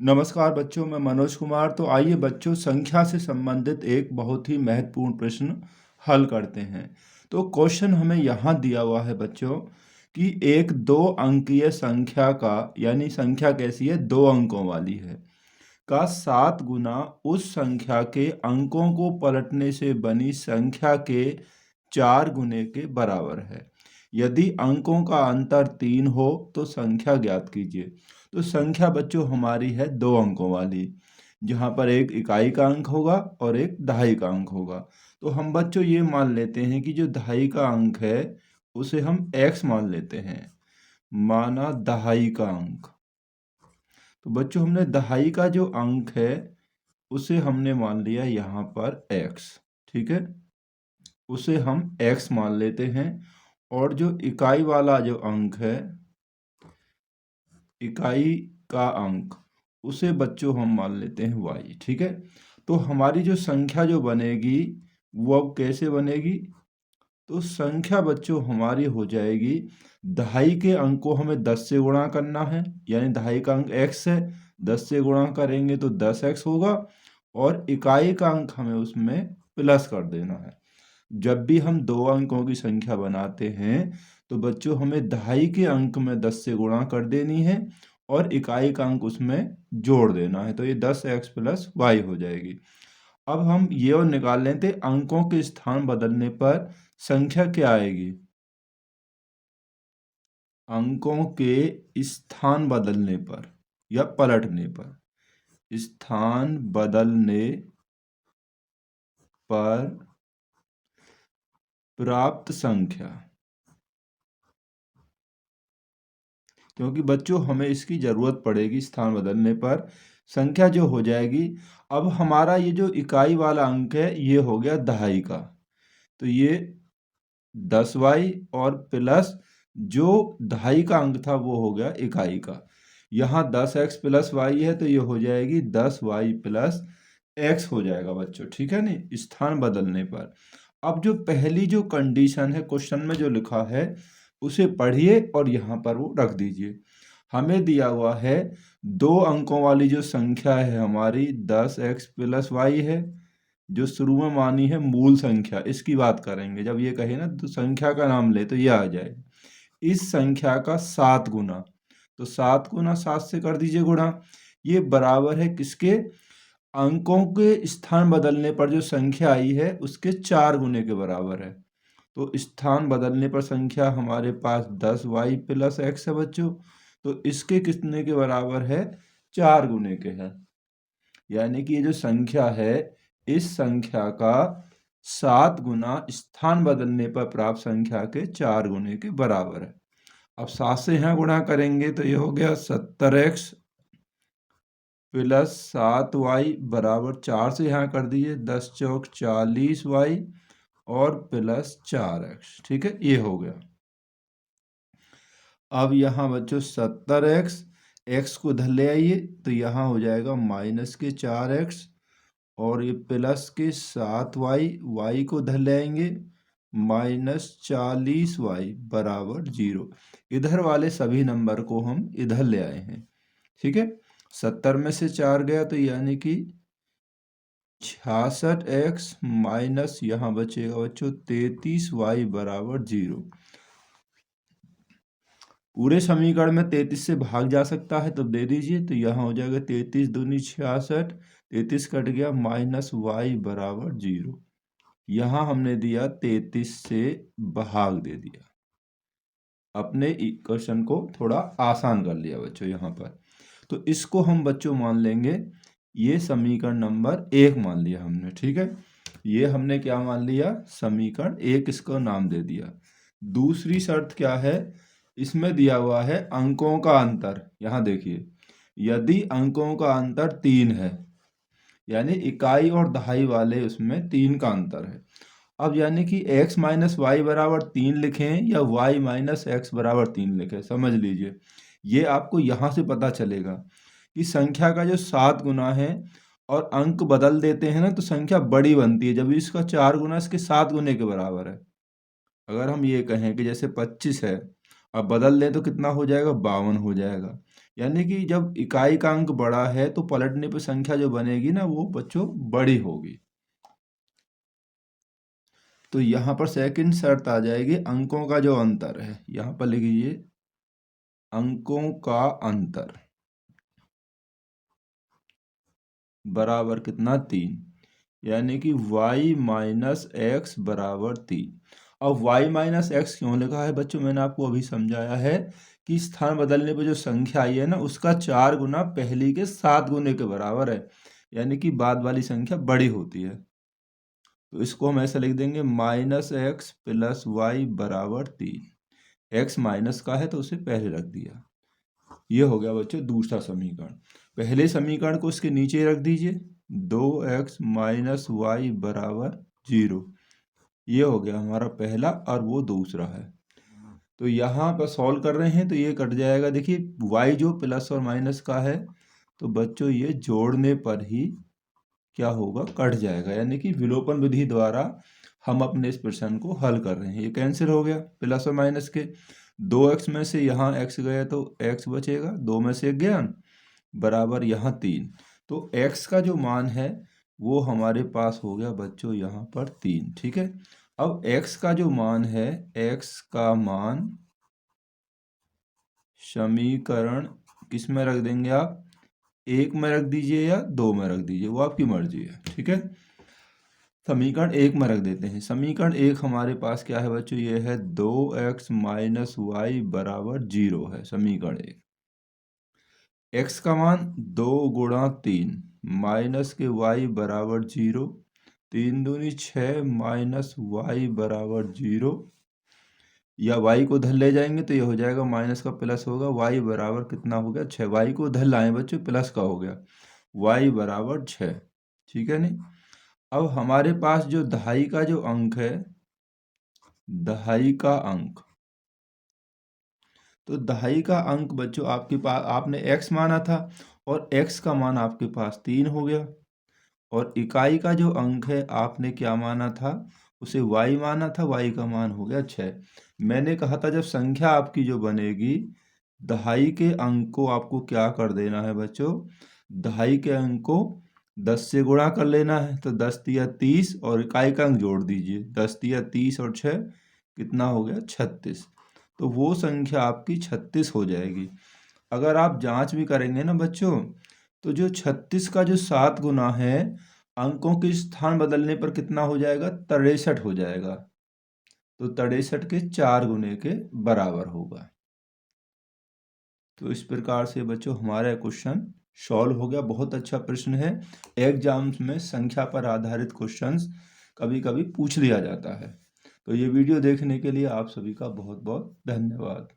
नमस्कार बच्चों, मैं मनोज कुमार। तो आइए बच्चों, संख्या से संबंधित एक बहुत ही महत्वपूर्ण प्रश्न हल करते हैं। तो क्वेश्चन हमें यहाँ दिया हुआ है बच्चों कि एक 2 अंकीय संख्या का, यानी संख्या कैसी है, 2 अंकों वाली है, का 7 गुना उस संख्या के अंकों को पलटने से बनी संख्या के 4 गुने के बराबर है। यदि अंकों का अंतर 3 हो तो संख्या ज्ञात कीजिए। तो संख्या बच्चों हमारी है 2 अंकों वाली, जहाँ पर एक इकाई का अंक होगा और एक दहाई का अंक होगा। तो हम बच्चों ये मान लेते हैं कि जो दहाई का अंक है उसे हम x मान लेते हैं, माना दहाई का अंक। तो बच्चों हमने दहाई का जो अंक है उसे हमने मान लिया यहाँ पर x, ठीक है, उसे हम x मान लेते हैं। और जो इकाई वाला जो अंक है, इकाई का अंक, उसे बच्चों हम मान लेते हैं y, ठीक है। तो हमारी जो संख्या जो बनेगी वो अब कैसे बनेगी? तो संख्या बच्चों हमारी हो जाएगी, दहाई के अंक को हमें 10 से गुणा करना है, यानी दहाई का अंक x है, 10 से गुणा करेंगे तो 10x होगा, और इकाई का अंक हमें उसमें प्लस कर देना है। जब भी हम 2 अंकों की संख्या बनाते हैं तो बच्चों हमें दहाई के अंक में 10 से गुणा कर देनी है और इकाई का अंक उसमें जोड़ देना है, तो ये 10x प्लस वाई हो जाएगी। अब हम ये और निकाल लेते, अंकों के स्थान बदलने पर संख्या क्या आएगी? अंकों के स्थान बदलने पर या पलटने पर, स्थान बदलने पर प्राप्त संख्या, क्योंकि बच्चों हमें इसकी ज़रूरत पड़ेगी। स्थान बदलने पर संख्या जो हो जाएगी, अब हमारा ये जो इकाई वाला अंक है ये हो गया दहाई का, तो ये 10y और प्लस जो दहाई का अंक था वो हो गया इकाई का। यहाँ 10x प्लस वाई है तो ये हो जाएगी 10y प्लस x हो जाएगा बच्चों, ठीक है नी, स्थान बदलने पर। अब जो पहली जो कंडीशन है क्वेश्चन में जो लिखा है उसे पढ़िए और यहाँ पर वो रख दीजिए। हमें दिया हुआ है 2 अंकों वाली जो संख्या है हमारी 10x प्लस वाई है, जो शुरू में मानी है मूल संख्या, इसकी बात करेंगे। जब ये कहे ना तो संख्या का नाम ले तो ये आ जाए, इस संख्या का 7 गुना, तो 7 गुना 7 से कर दीजिए गुणा, ये बराबर है किसके? अंकों के स्थान बदलने पर जो संख्या आई है उसके 4 गुने के बराबर है। तो स्थान बदलने पर संख्या हमारे पास 10y प्लस x है बच्चों, तो इसके कितने के बराबर है? 4 गुने के है। यानी कि ये जो संख्या है इस संख्या का 7 गुना स्थान बदलने पर प्राप्त संख्या के 4 गुने के बराबर है। अब 7 से यहाँ गुणा करेंगे तो ये हो गया 70x प्लस 7y बराबर 4 से यहाँ कर दीजिए 10 चौक 40y और प्लस 4x, ठीक है, ये हो गया। अब यहाँ बच्चों 70x, x को इधर ले आइए तो यहाँ हो जाएगा माइनस के 4x, और ये प्लस के 7y, y को इधर ले आएंगे माइनस 40y बराबर 0। इधर वाले सभी नंबर को हम इधर ले आए हैं, ठीक है। 70 में से 4 गया तो यानी कि 66x माइनस यहाँ बचेगा बच्चों 33y बराबर 0। पूरे समीकरण में 33 से भाग जा सकता है तो दे दीजिए, तो यहाँ हो जाएगा 33 दूनी 66, 33 कट गया माइनस वाई बराबर 0। यहाँ हमने दिया 33 से भाग दे दिया, अपने इक्वेशन को थोड़ा आसान कर लिया बच्चों यहाँ पर। तो इसको हम बच्चों मान लेंगे, ये समीकरण नंबर 1 मान लिया हमने, ठीक है। ये हमने क्या मान लिया? समीकरण 1, इसको नाम दे दिया। दूसरी शर्त क्या है? इसमें दिया हुआ है अंकों का अंतर। यहाँ देखिए, यदि अंकों का अंतर 3 है, यानी इकाई और दहाई वाले उसमें 3 का अंतर है। अब यानी कि x माइनस वाई बराबर 3 लिखें या y माइनस एक्स बराबर 3 लिखें, समझ लीजिए ये आपको यहाँ से पता चलेगा कि संख्या का जो 7 गुना है और अंक बदल देते हैं ना तो संख्या बड़ी बनती है जब इसका 4 गुना इसके 7 गुने के बराबर है। अगर हम ये कहें कि जैसे 25 है, अब बदल दें तो कितना हो जाएगा? 52 हो जाएगा। यानी कि जब इकाई का अंक बड़ा है तो पलटने पर संख्या जो बनेगी ना वो बच्चों बड़ी होगी। तो यहाँ पर सेकंड शर्त आ जाएगी अंकों का जो अंतर है, यहाँ पर लिखिए अंकों का अंतर बराबर कितना 3, यानी कि y माइनस एक्स बराबर 3। अब y माइनस एक्स क्यों लिखा है बच्चों, मैंने आपको अभी समझाया है कि स्थान बदलने पर जो संख्या आई है ना उसका 4 गुना पहली के 7 गुने के बराबर है, यानी कि बाद वाली संख्या बड़ी होती है। तो इसको हम ऐसा लिख देंगे माइनस एक्स प्लस वाई बराबर 3। एक्स माइनस का है तो उसे पहले रख दिया। ये हो गया बच्चों दूसरा समीकरण। पहले समीकरण को उसके नीचे रख दीजिए, 2x माइनस वाई बराबर 0। ये हो गया हमारा पहला और वो दूसरा है। तो यहाँ पर सॉल्व कर रहे हैं तो ये कट जाएगा। देखिए y जो प्लस और माइनस का है तो बच्चों ये जोड़ने पर ही क्या होगा, कट जाएगा, यानी कि विलोपन विधि द्वारा हम अपने इस प्रश्न को हल कर रहे हैं। ये कैंसिल हो गया प्लस और माइनस के, 2x में से यहाँ x गया तो x बचेगा, 2 में से 1 गया बराबर यहाँ 3। तो x का जो मान है वो हमारे पास हो गया बच्चों यहाँ पर 3। ठीक है, अब x का जो मान है, x का मान समीकरण किस में रख देंगे आप, 1 में रख दीजिए या 2 में रख दीजिए, वो आपकी मर्जी है। ठीक है, समीकरण 1 में रख देते हैं। समीकरण 1 हमारे पास क्या है बच्चों, ये है 2x माइनस वाई बराबर 0 है समीकरण 1। x का मान 2 गुणा 3 माइनस के y बराबर 0, 3 दूनी 6 माइनस वाई बराबर 0, या y को उधर ले जाएंगे तो ये हो जाएगा माइनस का प्लस होगा, y बराबर कितना हो गया 6। y को उधर लाएं बच्चों प्लस का हो गया, y बराबर 6। ठीक है नहीं, अब हमारे पास जो दहाई का जो अंक है, दहाई का अंक, तो दहाई का अंक बच्चों आपके पास आपने x माना था और x का मान आपके पास 3 हो गया, और इकाई का जो अंक है आपने क्या माना था, उसे y माना था, y का मान हो गया 6। मैंने कहा था जब संख्या आपकी जो बनेगी, दहाई के अंक को आपको क्या कर देना है बच्चों, दहाई के अंक को 10 से गुणा कर लेना है। तो 10 तिया 30 और इकाई का अंक जोड़ दीजिए, 10 तिया 30 और 6 कितना हो गया 36। तो वो संख्या आपकी 36 हो जाएगी। अगर आप जांच भी करेंगे ना बच्चों, तो जो 36 का जो 7 गुना है, अंकों के स्थान बदलने पर कितना हो जाएगा, 63 हो जाएगा। तो 63 के 4 गुने के बराबर होगा। तो इस प्रकार से बच्चों हमारा क्वेश्चन सॉल्व हो गया। बहुत अच्छा प्रश्न है, एग्जाम्स में संख्या पर आधारित क्वेश्चंस कभी कभी पूछ लिया जाता है। तो ये वीडियो देखने के लिए आप सभी का बहुत बहुत धन्यवाद।